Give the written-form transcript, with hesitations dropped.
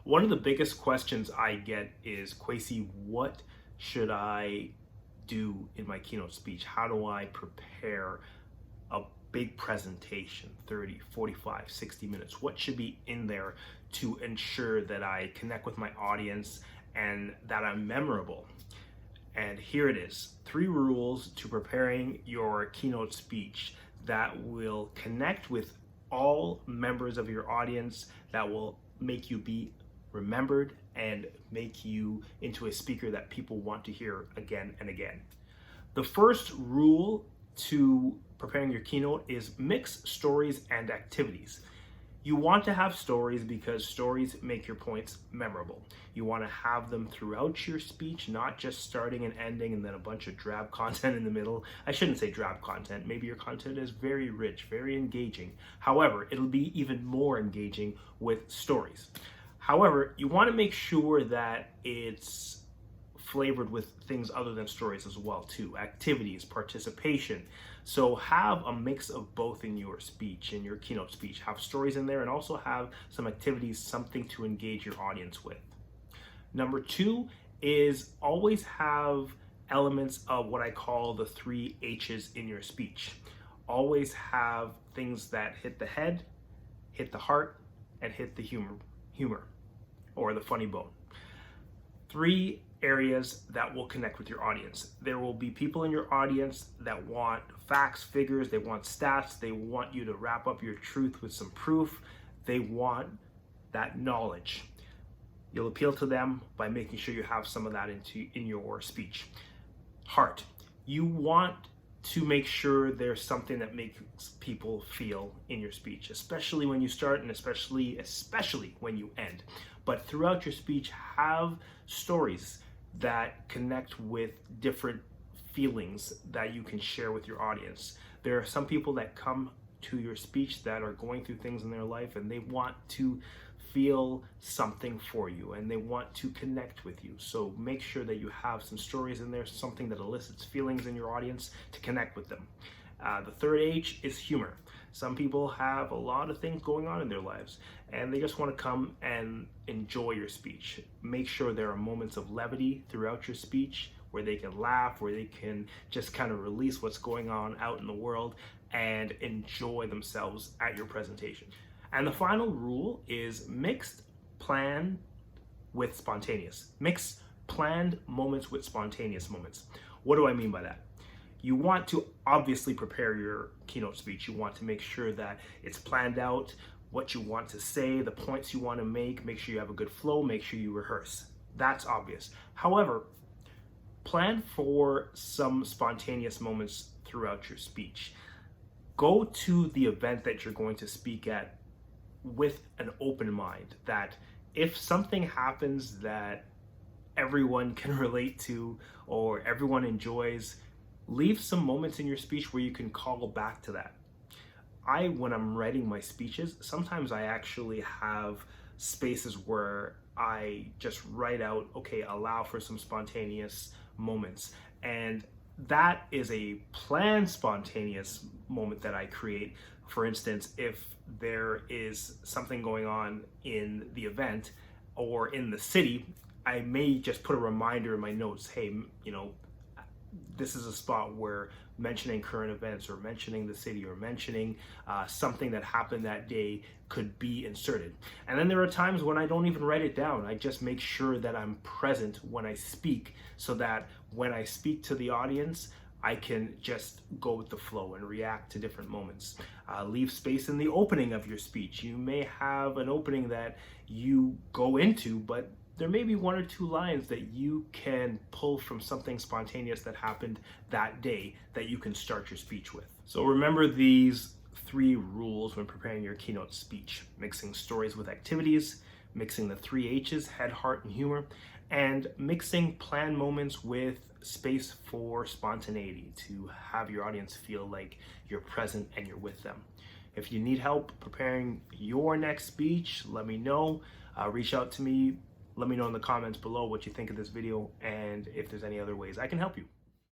One of the biggest questions I get is, Kwesi, what should I do in my keynote speech? How do I prepare a big presentation, 30, 45, 60 minutes? What should be in there to ensure that I connect with my audience and that I'm memorable? And here it is, 3 rules to preparing your keynote speech that will connect with all members of your audience, that will make you be remembered and make you into a speaker that people want to hear again and again. The first rule to preparing your keynote is mix stories and activities. You want to have stories because stories make your points memorable. You want to have them throughout your speech, not just starting and ending and then a bunch of drab content in the middle. I shouldn't say drab content. Maybe your content is very rich, very engaging. However, it'll be even more engaging with stories. However, you want to make sure that it's flavored with things other than stories as well too, activities, participation. So have a mix of both in your speech, in your keynote speech. Have stories in there and also have some activities, something to engage your audience with. Number 2 is always have elements of what I call the 3 H's in your speech. Always have things that hit the head, hit the heart, and hit the humor or the funny bone. 3 areas that will connect with your audience. There will be people in your audience that want facts, figures, they want stats, they want you to wrap up your truth with some proof, they want that knowledge. You'll appeal to them by making sure you have some of that in your speech. Heart. You want to make sure there's something that makes people feel in your speech, especially when you start and especially when you end. But throughout your speech, have stories that connect with different feelings that you can share with your audience. There are some people that come to your speech that are going through things in their life and they want to feel something for you and they want to connect with you. So make sure that you have some stories in there, something that elicits feelings in your audience to connect with them. The third H is humor. Some people have a lot of things going on in their lives and they just want to come and enjoy your speech. Make sure there are moments of levity throughout your speech where they can laugh, where they can just kind of release what's going on out in the world and enjoy themselves at your presentation. And the final rule is mixed plan with spontaneous. Mix planned moments with spontaneous moments. What do I mean by that? You want to obviously prepare your keynote speech. You want to make sure that it's planned out, what you want to say, the points you want to make sure you have a good flow, make sure you rehearse. That's obvious. However, plan for some spontaneous moments throughout your speech. Go to the event that you're going to speak at with an open mind, that if something happens that everyone can relate to or everyone enjoys, leave some moments in your speech where you can call back to that. When I'm writing my speeches, sometimes I actually have spaces where I just write out, okay, allow for some spontaneous moments. And that is a planned spontaneous moment that I create. For instance, if there is something going on in the event or in the city, I may just put a reminder in my notes, hey, this is a spot where mentioning current events or mentioning the city or mentioning something that happened that day could be inserted. And then there are times when I don't even write it down. I just make sure that I'm present when I speak so that when I speak to the audience, I can just go with the flow and react to different moments. Leave space in the opening of your speech. You may have an opening that you go into, but there may be 1 or 2 lines that you can pull from something spontaneous that happened that day that you can start your speech with. So remember these 3 rules when preparing your keynote speech: mixing stories with activities, mixing the 3 H's, head, heart, and humor, and mixing planned moments with space for spontaneity to have your audience feel like you're present and you're with them. If you need help preparing your next speech, let me know. Reach out to me. Let me know in the comments below what you think of this video and if there's any other ways I can help you.